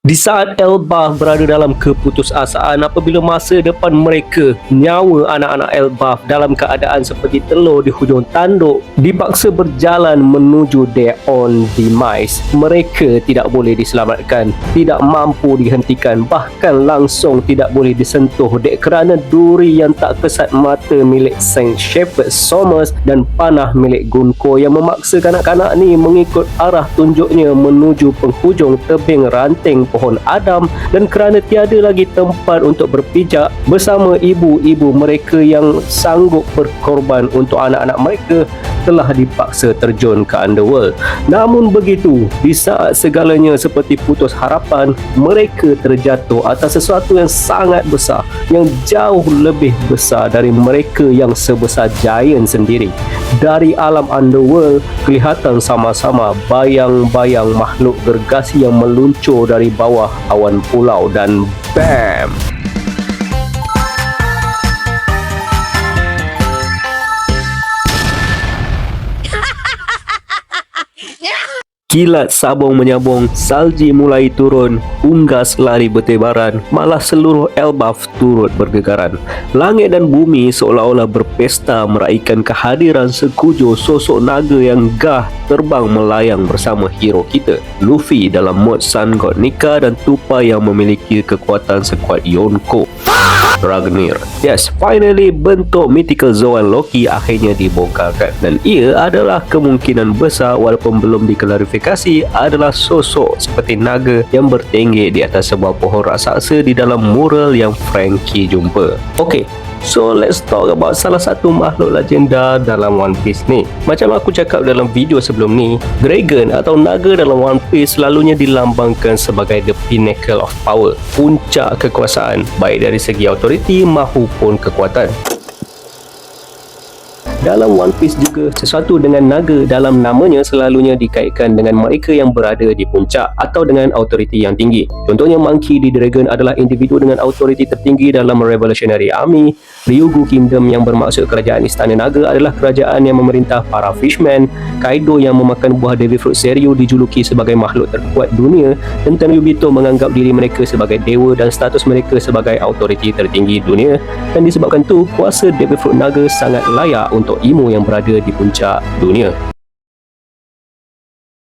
Di saat Elbaf berada dalam keputusasaan apabila masa depan mereka, nyawa anak-anak Elbaf dalam keadaan seperti telur di hujung tanduk, dipaksa berjalan menuju their own demise. Mereka tidak boleh diselamatkan, tidak mampu dihentikan, bahkan langsung tidak boleh disentuh dek kerana duri yang tak kesat mata milik Saint Shepherd Somers dan panah milik Gunko yang memaksa kanak-kanak ni mengikut arah tunjuknya menuju penghujung tebing ranting pohon Adam, dan kerana tiada lagi tempat untuk berpijak bersama ibu-ibu mereka yang sanggup berkorban untuk anak-anak mereka, telah dipaksa terjun ke underworld. Namun begitu, di saat segalanya seperti putus harapan, mereka terjatuh atas sesuatu yang sangat besar, yang jauh lebih besar dari mereka yang sebesar giant sendiri. Dari alam underworld, kelihatan sama-sama bayang-bayang makhluk gergasi yang meluncur dari bawah awan pulau dan BAM! Kilat sabung menyabung, salji mulai turun, unggas lari bertebaran, malah seluruh Elbaf turut bergegaran. Langit dan bumi seolah-olah berpesta meraikan kehadiran sekujur sosok naga yang gah terbang melayang bersama hero kita, Luffy dalam mod Sun God Nika dan Tupa yang memiliki kekuatan sekuat Yonko, Dragonir. Yes, finally bentuk mythical Zoan Loki akhirnya dibongkarkan, dan ia adalah kemungkinan besar walaupun belum diklarifikasi adalah sosok seperti naga yang bertinggi di atas sebuah pohon raksasa di dalam mural yang Frankie jumpa. Okay, so let's talk about salah satu makhluk legenda dalam One Piece ni. Macam aku cakap dalam video sebelum ni, Dragon atau naga dalam One Piece selalunya dilambangkan sebagai the pinnacle of power, puncak kekuasaan, baik dari segi autoriti maupun kekuatan. Dalam One Piece juga, sesuatu dengan naga dalam namanya selalunya dikaitkan dengan mereka yang berada di puncak atau dengan autoriti yang tinggi. Contohnya Monkey D. Dragon adalah individu dengan autoriti tertinggi dalam Revolutionary Army. Ryugu Kingdom yang bermaksud kerajaan Istana Naga adalah kerajaan yang memerintah para Fishmen. Kaido yang memakan buah Devil Fruit Serio dijuluki sebagai makhluk terkuat dunia, dan Tenryubito menganggap diri mereka sebagai dewa dan status mereka sebagai autoriti tertinggi dunia. Dan disebabkan tu, kuasa Devil Fruit Naga sangat layak untuk Imo yang berada di puncak dunia.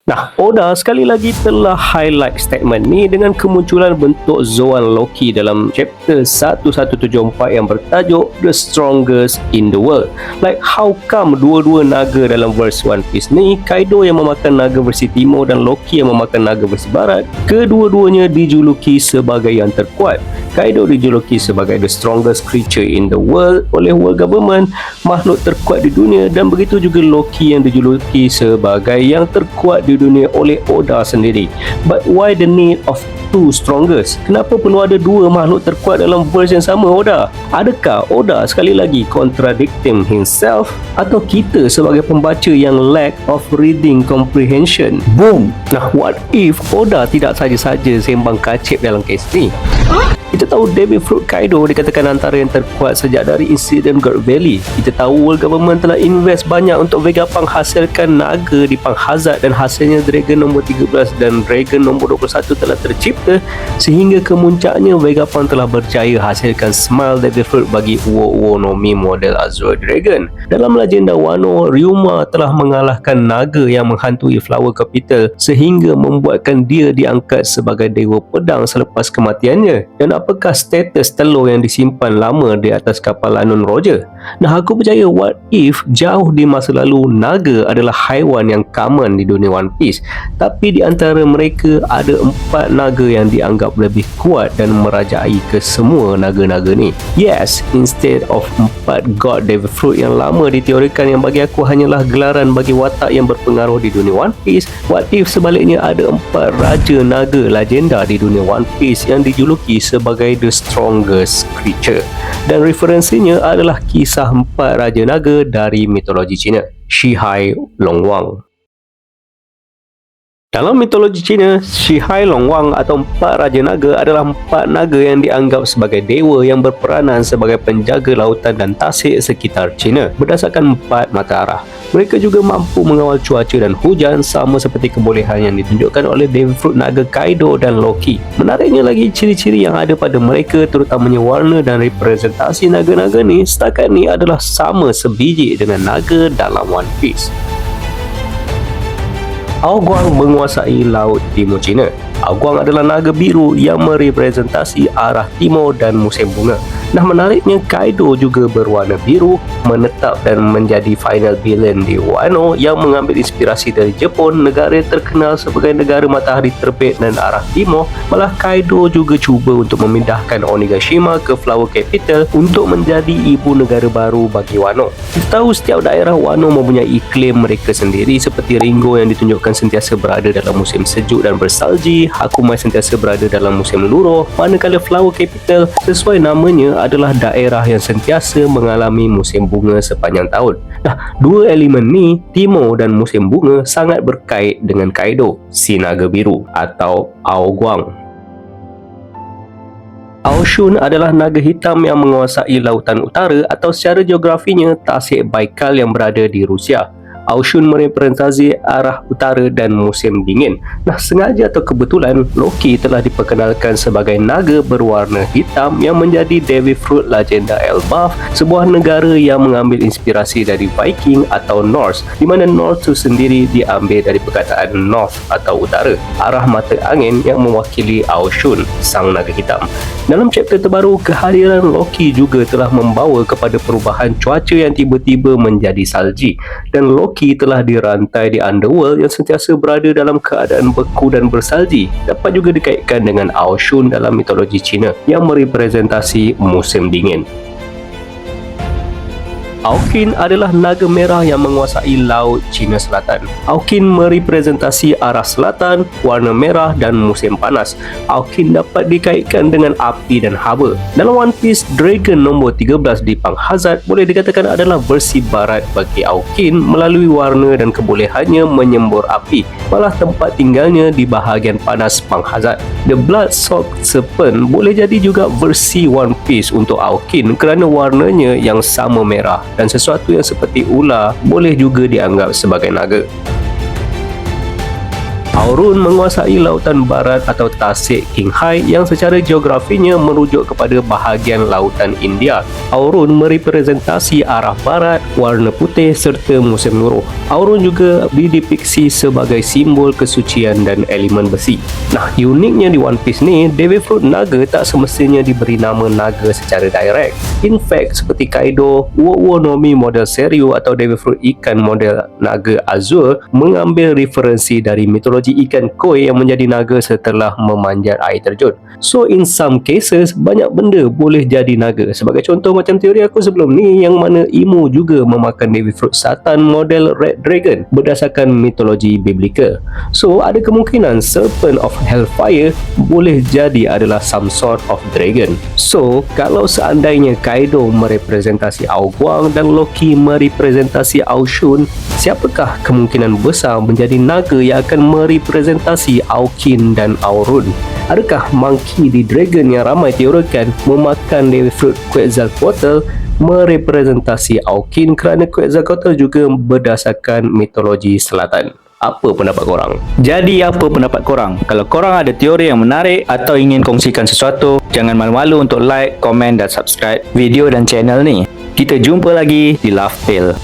Nah, Oda sekali lagi telah highlight statement ni dengan kemunculan bentuk Zoan Loki dalam chapter 1174 yang bertajuk The Strongest in the World. Like, how come dua-dua naga dalam verse One Piece ni, Kaido yang memakan naga versi timur dan Loki yang memakan naga versi barat, kedua-duanya dijuluki sebagai yang terkuat. Kaido dijuluki sebagai the strongest creature in the world oleh world government, makhluk terkuat di dunia, dan begitu juga Loki yang dijuluki sebagai yang terkuat di dunia oleh Oda sendiri. But why the need of two strongest? Kenapa perlu ada dua makhluk terkuat dalam verse yang sama, Oda? Adakah Oda sekali lagi contradicting himself, atau kita sebagai pembaca yang lack of reading comprehension? Boom! Nah, what if Oda tidak saja-saja sembang kacip dalam kes ni? Kita tahu Devil Fruit Kaido dikatakan antara yang terkuat sejak dari insiden God Valley. Kita tahu world government telah invest banyak untuk Vegapunk hasilkan naga di Punk Hazard, dan hasilnya Dragon nombor 13 dan Dragon nombor 21 telah tercipta, sehingga kemuncaknya Vegapunk telah berjaya hasilkan Smile Devil Fruit bagi Uo no Mi model Azure Dragon. Dalam legenda Wano, Ryuma telah mengalahkan naga yang menghantui Flower Capital sehingga membuatkan dia diangkat sebagai dewa pedang selepas kematiannya. Dan apakah status telur yang disimpan lama di atas kapal Anon Roger? Nah, aku percaya what if jauh di masa lalu naga adalah haiwan yang common di dunia One Piece, tapi di antara mereka ada 4 naga yang dianggap lebih kuat dan merajai ke semua naga-naga ni. Yes, instead of 4 God Devil Fruit yang lama diteorikan yang bagi aku hanyalah gelaran bagi watak yang berpengaruh di dunia One Piece, what if sebaliknya ada 4 raja naga legenda di dunia One Piece yang dijuluki sebagai the strongest creature, dan referensinya adalah kisah 4 raja naga dari mitologi Cina, Shihai Longwang. Dalam mitologi Cina, Shihai Long Wang atau empat Raja Naga adalah empat naga yang dianggap sebagai dewa yang berperanan sebagai penjaga lautan dan tasik sekitar China berdasarkan empat mata arah. Mereka juga mampu mengawal cuaca dan hujan sama seperti kebolehan yang ditunjukkan oleh Devil Fruit Naga Kaido dan Loki. Menariknya lagi, ciri-ciri yang ada pada mereka terutamanya warna dan representasi naga-naga ni setakat ni adalah sama sebiji dengan naga dalam One Piece. Ao Guang menguasai Laut Timur China. Ao Guang adalah naga biru yang merepresentasi arah timur dan musim bunga. Nah, menariknya Kaido juga berwarna biru, menetap dan menjadi final villain di Wano yang mengambil inspirasi dari Jepun, negara yang terkenal sebagai negara matahari terbit dan arah timur. Malah Kaido juga cuba untuk memindahkan Onigashima ke Flower Capital untuk menjadi ibu negara baru bagi Wano. Kita tahu setiap daerah Wano mempunyai iklim mereka sendiri, seperti Ringo yang ditunjukkan sentiasa berada dalam musim sejuk dan bersalji, Hakumai sentiasa berada dalam musim luruh, manakala Flower Capital sesuai namanya adalah daerah yang sentiasa mengalami musim bunga sepanjang tahun. Nah, dua elemen ni, timur dan musim bunga, sangat berkait dengan Kaido, si naga biru atau Ao Guang. Ao Shun adalah naga hitam yang menguasai lautan utara atau secara geografinya tasik Baikal yang berada di Rusia. Ao Shun merepresentasi arah utara dan musim dingin. Nah, sengaja atau kebetulan, Loki telah diperkenalkan sebagai naga berwarna hitam yang menjadi Devil Fruit Legenda Elbaf, sebuah negara yang mengambil inspirasi dari Viking atau Norse, di mana Norse itu sendiri diambil dari perkataan North atau utara, arah mata angin yang mewakili Ao Shun, sang naga hitam. Dalam chapter terbaru, kehadiran Loki juga telah membawa kepada perubahan cuaca yang tiba-tiba menjadi salji, dan Loki telah dirantai di underworld yang sentiasa berada dalam keadaan beku dan bersalji. Dapat juga dikaitkan dengan Ao Shun dalam mitologi Cina yang merepresentasi musim dingin. Ao Qin adalah naga merah yang menguasai Laut Cina Selatan. Ao Qin merepresentasi arah selatan, warna merah dan musim panas. Ao Qin dapat dikaitkan dengan api dan haba. Dalam One Piece, Dragon nombor 13 di Pang Hazard boleh dikatakan adalah versi barat bagi Ao Qin melalui warna dan kebolehannya menyembur api. Malah tempat tinggalnya di bahagian panas Pang Hazard. The Blood-Soaked Serpent boleh jadi juga versi One Piece untuk Ao Qin kerana warnanya yang sama merah, dan sesuatu yang seperti ular boleh juga dianggap sebagai naga. Aurun menguasai lautan barat atau tasik Qinghai yang secara geografinya merujuk kepada bahagian lautan India. Aurun merepresentasi arah barat, warna putih serta musim luruh. Aurun juga didepiksi sebagai simbol kesucian dan elemen besi. Nah, uniknya di One Piece ni, Devil Fruit Naga tak semestinya diberi nama naga secara direct. In fact, seperti Kaido, Wo no Mi model Seryu atau Devil Fruit ikan model naga Azure mengambil referensi dari mitologi ikan koi yang menjadi naga setelah memanjat air terjun. So in some cases, banyak benda boleh jadi naga. Sebagai contoh macam teori aku sebelum ni, yang mana Emu juga memakan Devil Fruit Satan model Red Dragon berdasarkan mitologi biblika. So ada kemungkinan Serpent of Hellfire boleh jadi adalah some sort of dragon. So kalau seandainya Kaido merepresentasi Ao Guang dan Loki merepresentasi Ao Shun, siapakah kemungkinan besar menjadi naga yang akan merepresentasi Ao Qin dan Aurun? Adakah Monkey D. Dragon yang ramai teorikan memakan Devil Fruit Quetzalcoatl merepresentasi Ao Qin kerana Quetzalcoatl juga berdasarkan mitologi selatan? Apa pendapat korang? Jadi apa pendapat korang? Kalau korang ada teori yang menarik atau ingin kongsikan sesuatu, jangan malu-malu untuk like, komen dan subscribe video dan channel ni. Kita jumpa lagi di Laugh Tale.